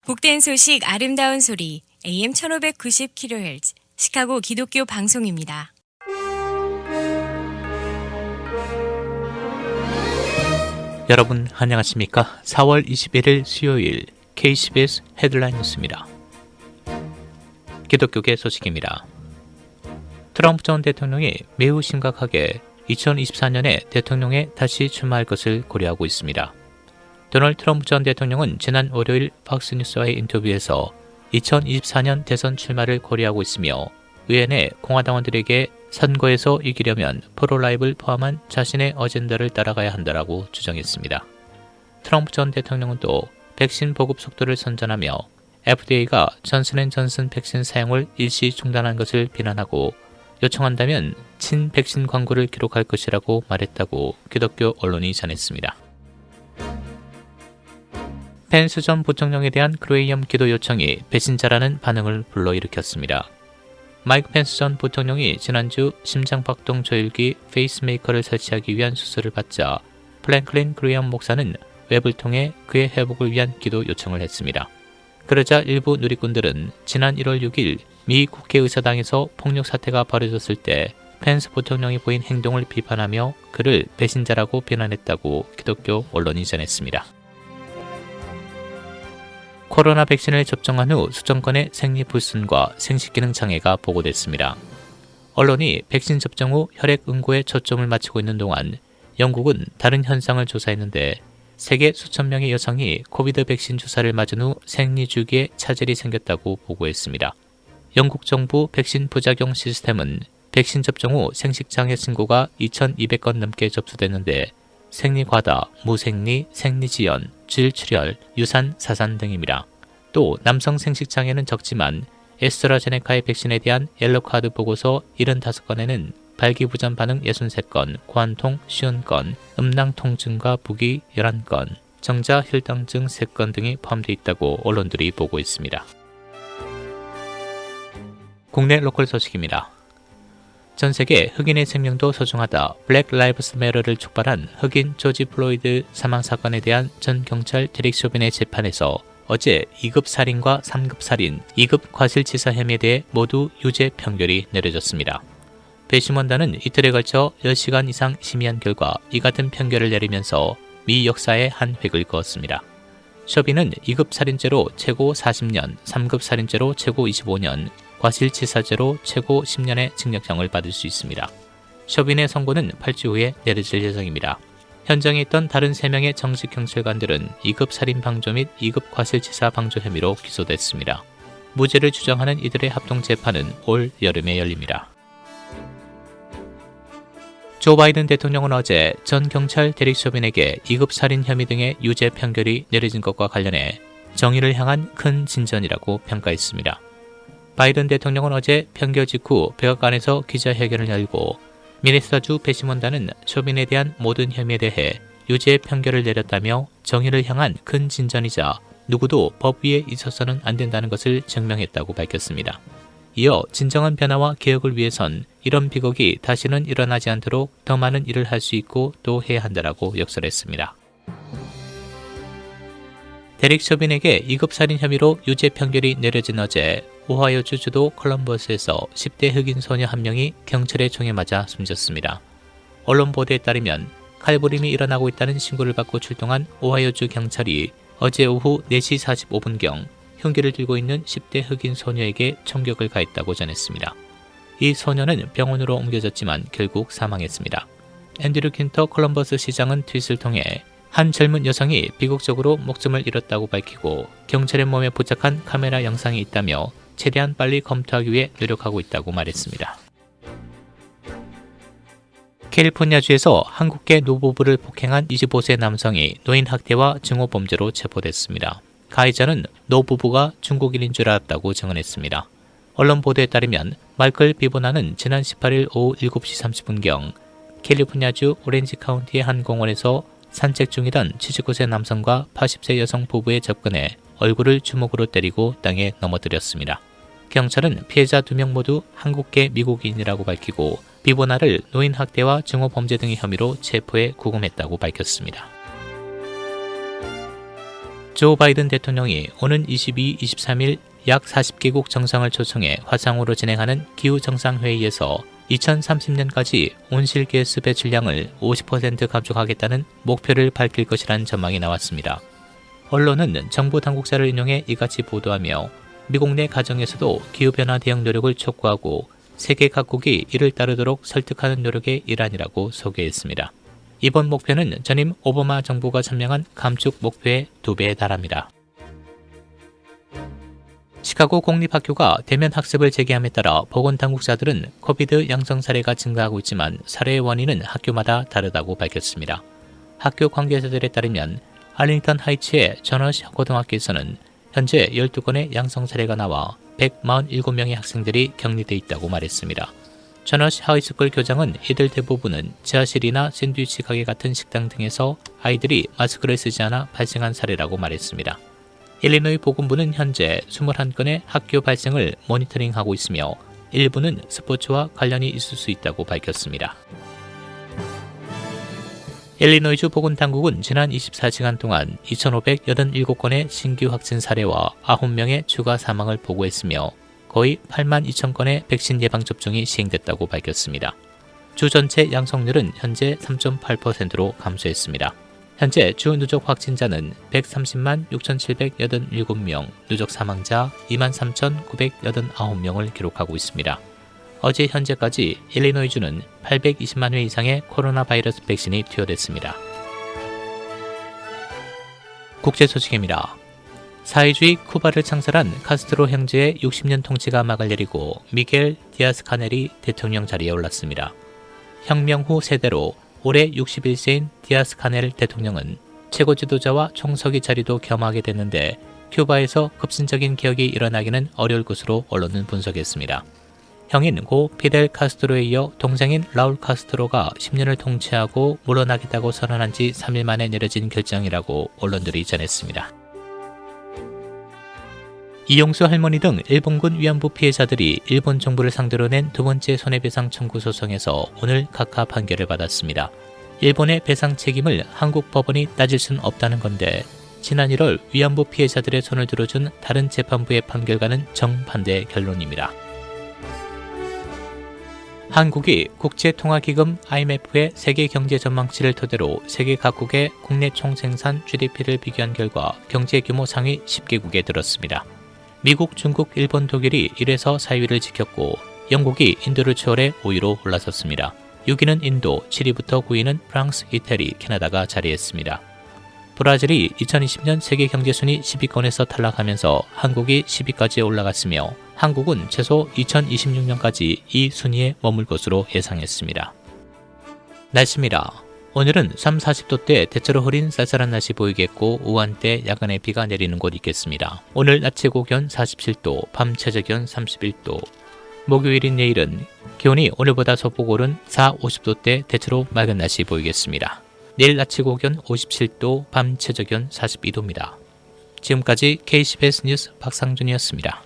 복된 소식 아름다운 소리 AM 1590kHz 시카고 기독교 방송입니다. 여러분 안녕하십니까? 4월 21일 수요일 KCBS 헤드라인 뉴스입니다. 기독교계 소식입니다. 트럼프 전 대통령이 매우 심각하게 2024년에 대통령에 다시 출마할 것을 고려하고 있습니다. 도널드 트럼프 전 대통령은 지난 월요일 팍스뉴스와의 인터뷰에서 2024년 대선 출마를 고려하고 있으며 의회 내 공화당원들에게 선거에서 이기려면 프로라이브를 포함한 자신의 어젠다를 따라가야 한다라고 주장했습니다. 트럼프 전 대통령은 또 백신 보급 속도를 선전하며 FDA가 존슨앤존슨 백신 사용을 일시 중단한 것을 비난하고 요청한다면 친백신 광고를 기록할 것이라고 말했다고 기독교 언론이 전했습니다. 펜스 전 부통령에 대한 그레이엄 기도 요청이 배신자라는 반응을 불러일으켰습니다. 마이크 펜스 전 부통령이 지난주 심장박동 조율기 페이스메이커를 설치하기 위한 수술을 받자 플랭클린 그레이엄 목사는 웹을 통해 그의 회복을 위한 기도 요청을 했습니다. 그러자 일부 누리꾼들은 지난 1월 6일 미 국회의사당에서 폭력 사태가 벌어졌을 때 펜스 부통령이 보인 행동을 비판하며 그를 배신자라고 비난했다고 기독교 언론이 전했습니다. 코로나 백신을 접종한 후 수정권의 생리불순과 생식기능 장애가 보고됐습니다. 언론이 백신 접종 후 혈액 응고에 초점을 맞추고 있는 동안 영국은 다른 현상을 조사했는데 세계 수천 명의 여성이 코비드 백신 주사를 맞은 후 생리주기에 차질이 생겼다고 보고했습니다. 영국 정부 백신 부작용 시스템은 백신 접종 후 생식장애 신고가 2,200건 넘게 접수됐는데 생리과다, 무생리, 생리지연, 질출혈, 유산, 사산 등입니다. 또 남성 생식장애는 적지만 에스트라제네카의 백신에 대한 옐로카드 보고서 75건에는 발기부전 반응 63건, 고환통 50건, 음낭통증과 부기 11건, 정자 혈당증 3건 등이 포함되어 있다고 언론들이 보고 있습니다. 국내 로컬 소식입니다. 전 세계 흑인의 생명도 소중하다 블랙 라이브스 매터를 촉발한 흑인 조지 플로이드 사망 사건에 대한 전 경찰 데릭 쇼빈의 재판에서 어제 2급 살인과 3급 살인, 2급 과실치사 혐의에 대해 모두 유죄 판결이 내려졌습니다. 배심원단은 이틀에 걸쳐 10시간 이상 심의한 결과 이 같은 판결을 내리면서 미 역사에 한 획을 그었습니다. 쇼빈은 2급 살인죄로 최고 40년, 3급 살인죄로 최고 25년, 과실치사죄로 최고 10년의 징역형을 받을 수 있습니다. 쇼빈의 선고는 8주 후에 내려질 예정입니다. 현장에 있던 다른 3명의 정식 경찰관들은 2급 살인 방조 및 2급 과실치사 방조 혐의로 기소됐습니다. 무죄를 주장하는 이들의 합동 재판은 올 여름에 열립니다. 조 바이든 대통령은 어제 전 경찰 데릭 쇼빈에게 2급 살인 혐의 등의 유죄 판결이 내려진 것과 관련해 정의를 향한 큰 진전이라고 평가했습니다. 바이든 대통령은 어제 판결 직후 백악관에서 기자회견을 열고 미네소타주 배심원단은 쇼빈에 대한 모든 혐의에 대해 유죄 판결을 내렸다며 정의를 향한 큰 진전이자 누구도 법 위에 있어서는 안 된다는 것을 증명했다고 밝혔습니다. 이어 진정한 변화와 개혁을 위해선 이런 비극이 다시는 일어나지 않도록 더 많은 일을 할 수 있고 또 해야 한다라고 역설했습니다. 데릭 쇼빈에게 2급 살인 혐의로 유죄 판결이 내려진 어제 오하이오주 주도 콜럼버스에서 10대 흑인 소녀 한 명이 경찰의 총에 맞아 숨졌습니다. 언론 보도에 따르면 칼부림이 일어나고 있다는 신고를 받고 출동한 오하이오주 경찰이 어제 오후 4시 45분경 흉기를 들고 있는 10대 흑인 소녀에게 총격을 가했다고 전했습니다. 이 소녀는 병원으로 옮겨졌지만 결국 사망했습니다. 앤드류 킨터 콜럼버스 시장은 트윗을 통해 한 젊은 여성이 비극적으로 목숨을 잃었다고 밝히고 경찰의 몸에 부착한 카메라 영상이 있다며 최대한 빨리 검토하기 위해 노력하고 있다고 말했습니다. 캘리포니아주에서 한국계 노부부를 폭행한 25세 남성이 노인 학대와 증오범죄로 체포됐습니다. 가해자는 노부부가 중국인인 줄 알았다고 증언했습니다. 언론 보도에 따르면 마이클 비보나는 지난 18일 오후 7시 30분경 캘리포니아주 오렌지 카운티의 한 공원에서 산책 중이던 79세 남성과 80세 여성 부부에 접근해 얼굴을 주먹으로 때리고 땅에 넘어뜨렸습니다. 경찰은 피해자 2명 모두 한국계 미국인이라고 밝히고 비보나를 노인 학대와 증오범죄 등의 혐의로 체포해 구금했다고 밝혔습니다. 조 바이든 대통령이 오는 22, 23일 약 40개국 정상을 초청해 화상으로 진행하는 기후정상회의에서 2030년까지 온실가스 배출량을 50% 감축하겠다는 목표를 밝힐 것이란 전망이 나왔습니다. 언론은 정부 당국자를 인용해 이같이 보도하며 미국 내 가정에서도 기후변화 대응 노력을 촉구하고 세계 각국이 이를 따르도록 설득하는 노력의 일환이라고 소개했습니다. 이번 목표는 전임 오바마 정부가 천명한 감축 목표의 2배에 달합니다. 시카고 공립학교가 대면 학습을 재개함에 따라 보건당국자들은 코비드 양성 사례가 증가하고 있지만 사례의 원인은 학교마다 다르다고 밝혔습니다. 학교 관계자들에 따르면 알링턴 하이츠의 저너시 고등학교에서는 현재 12건의 양성 사례가 나와 147명의 학생들이 격리돼 있다고 말했습니다. 저너시 하이스쿨 교장은 이들 대부분은 지하실이나 샌드위치 가게 같은 식당 등에서 아이들이 마스크를 쓰지 않아 발생한 사례라고 말했습니다. 일리노이 보건부는 현재 21건의 학교 발생을 모니터링하고 있으며 일부는 스포츠와 관련이 있을 수 있다고 밝혔습니다. 일리노이주 보건당국은 지난 24시간 동안 2,587건의 신규 확진 사례와 9명의 추가 사망을 보고했으며 거의 8만 2천 건의 백신 예방접종이 시행됐다고 밝혔습니다. 주 전체 양성률은 현재 3.8%로 감소했습니다. 현재 주 누적 확진자는 130만 6,787명, 누적 사망자 23,989명을 기록하고 있습니다. 어제 현재까지 일리노이주는 820만 회 이상의 코로나 바이러스 백신이 투여됐습니다. 국제 소식입니다. 사회주의 쿠바를 창설한 카스트로 형제의 60년 통치가 막을 내리고 미겔 디아스 카넬이 대통령 자리에 올랐습니다. 혁명 후 세대로 올해 61세인 디아스 카넬 대통령은 최고 지도자와 총서기 자리도 겸하게 됐는데 큐바에서 급진적인 개혁이 일어나기는 어려울 것으로 언론은 분석했습니다. 형인 고 피델 카스트로에 이어 동생인 라울 카스트로가 10년을 통치하고 물러나겠다고 선언한 지 3일 만에 내려진 결정이라고 언론들이 전했습니다. 이용수 할머니 등 일본군 위안부 피해자들이 일본 정부를 상대로 낸 두 번째 손해배상 청구 소송에서 오늘 각하 판결을 받았습니다. 일본의 배상 책임을 한국 법원이 따질 순 없다는 건데 지난 1월 위안부 피해자들의 손을 들어준 다른 재판부의 판결과는 정반대 결론입니다. 한국이 국제통화기금 IMF의 세계 경제 전망치를 토대로 세계 각국의 국내 총생산 GDP를 비교한 결과 경제 규모 상위 10개국에 들었습니다. 미국, 중국, 일본, 독일이 1에서 4위를 지켰고 영국이 인도를 추월해 5위로 올라섰습니다. 6위는 인도, 7위부터 9위는 프랑스, 이태리, 캐나다가 자리했습니다. 브라질이 2020년 세계 경제순위 10위권에서 탈락하면서 한국이 10위까지 올라갔으며 한국은 최소 2026년까지 이 순위에 머물 것으로 예상했습니다. 날씨입니다. 오늘은 30~40도대 대체로 흐린 쌀쌀한 날씨 보이겠고 오후 한때 야간에 비가 내리는 곳 있겠습니다. 오늘 낮 최고 기온 47도, 밤 최저 기온 31도. 목요일인 내일은 기온이 오늘보다 소폭 오른 40~50도대 대체로 맑은 날씨 보이겠습니다. 내일 낮 최고 기온 57도, 밤 최저 기온 42도입니다. 지금까지 KCBS 뉴스 박상준이었습니다.